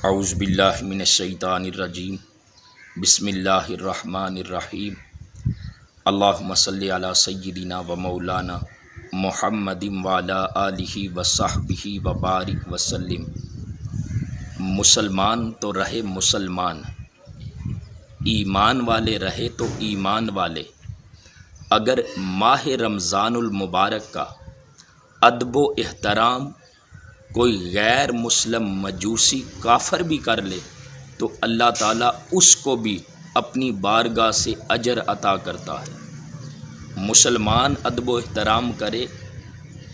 اعوذ باللہ من الشیطان الرجیم بسم اللہ الرحمن الرحیم اللہم صلی علی سیدنا و مولانا محمد وعلی آلہ وصحبہ وبارک وسلم۔ مسلمان تو رہے مسلمان، ایمان والے رہے تو ایمان والے۔ اگر ماہ رمضان المبارک کا ادب و احترام کوئی غیر مسلم مجوسی کافر بھی کر لے تو اللہ تعالیٰ اس کو بھی اپنی بارگاہ سے اجر عطا کرتا ہے۔ مسلمان ادب و احترام کرے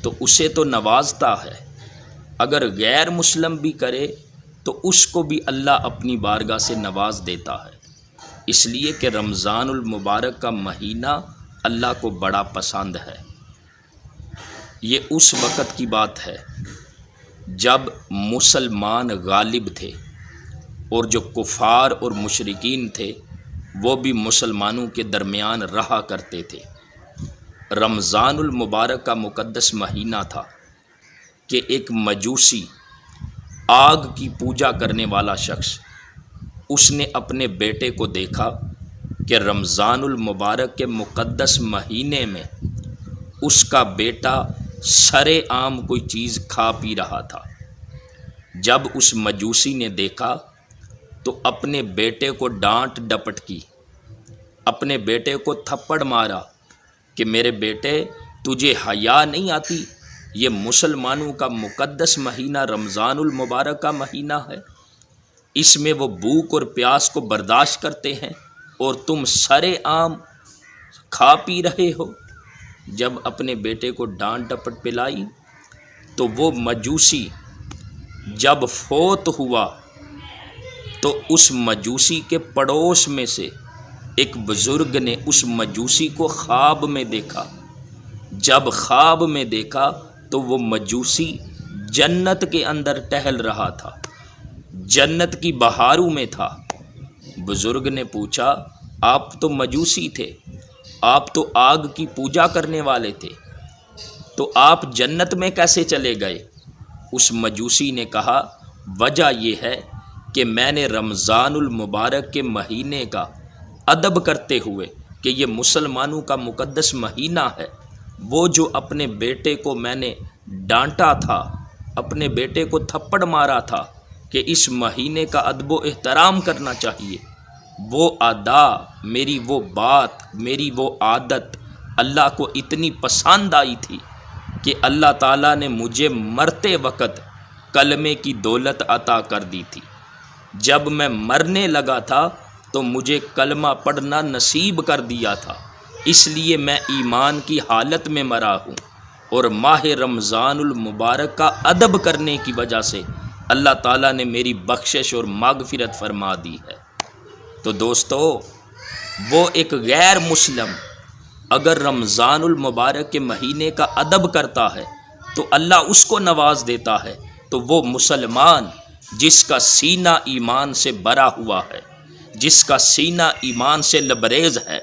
تو اسے تو نوازتا ہے، اگر غیر مسلم بھی کرے تو اس کو بھی اللہ اپنی بارگاہ سے نواز دیتا ہے، اس لیے کہ رمضان المبارک کا مہینہ اللہ کو بڑا پسند ہے۔ یہ اس وقت کی بات ہے جب مسلمان غالب تھے اور جو کفار اور مشرکین تھے وہ بھی مسلمانوں کے درمیان رہا کرتے تھے۔ رمضان المبارک کا مقدس مہینہ تھا کہ ایک مجوسی آگ کی پوجا کرنے والا شخص، اس نے اپنے بیٹے کو دیکھا کہ رمضان المبارک کے مقدس مہینے میں اس کا بیٹا سرے عام کوئی چیز کھا پی رہا تھا۔ جب اس مجوسی نے دیکھا تو اپنے بیٹے کو ڈانٹ ڈپٹ کی، اپنے بیٹے کو تھپڑ مارا کہ میرے بیٹے تجھے حیا نہیں آتی؟ یہ مسلمانوں کا مقدس مہینہ رمضان المبارک کا مہینہ ہے، اس میں وہ بھوک اور پیاس کو برداشت کرتے ہیں اور تم سرے عام کھا پی رہے ہو۔ جب اپنے بیٹے کو ڈانٹ ڈپٹ پلائی تو وہ مجوسی جب فوت ہوا تو اس مجوسی کے پڑوس میں سے ایک بزرگ نے اس مجوسی کو خواب میں دیکھا۔ جب خواب میں دیکھا تو وہ مجوسی جنت کے اندر ٹہل رہا تھا، جنت کی بہاروں میں تھا۔ بزرگ نے پوچھا، آپ تو مجوسی تھے، آپ تو آگ کی پوجا کرنے والے تھے، تو آپ جنت میں کیسے چلے گئے؟ اس مجوسی نے کہا، وجہ یہ ہے کہ میں نے رمضان المبارک کے مہینے کا ادب کرتے ہوئے کہ یہ مسلمانوں کا مقدس مہینہ ہے، وہ جو اپنے بیٹے کو میں نے ڈانٹا تھا، اپنے بیٹے کو تھپڑ مارا تھا کہ اس مہینے کا ادب و احترام کرنا چاہیے، وہ ادا، میری وہ بات، میری وہ عادت اللہ کو اتنی پسند آئی تھی کہ اللہ تعالیٰ نے مجھے مرتے وقت کلمے کی دولت عطا کر دی تھی۔ جب میں مرنے لگا تھا تو مجھے کلمہ پڑھنا نصیب کر دیا تھا، اس لیے میں ایمان کی حالت میں مرا ہوں، اور ماہ رمضان المبارک کا ادب کرنے کی وجہ سے اللہ تعالیٰ نے میری بخشش اور مغفرت فرما دی ہے۔ تو دوستو، وہ ایک غیر مسلم اگر رمضان المبارک کے مہینے کا ادب کرتا ہے تو اللہ اس کو نواز دیتا ہے، تو وہ مسلمان جس کا سینہ ایمان سے بھرا ہوا ہے، جس کا سینہ ایمان سے لبریز ہے،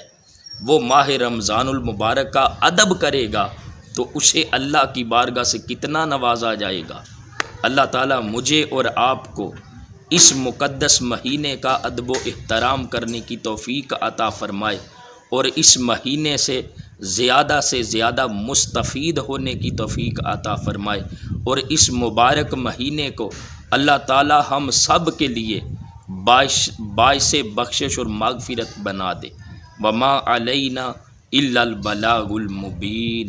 وہ ماہ رمضان المبارک کا ادب کرے گا تو اسے اللہ کی بارگاہ سے کتنا نوازا جائے گا۔ اللہ تعالیٰ مجھے اور آپ کو اس مقدس مہینے کا ادب و احترام کرنے کی توفیق عطا فرمائے، اور اس مہینے سے زیادہ مستفید ہونے کی توفیق عطا فرمائے، اور اس مبارک مہینے کو اللہ تعالی ہم سب کے لیے باعث بخشش اور مغفرت بنا دے۔ وما علینا الا البلاغ المبین۔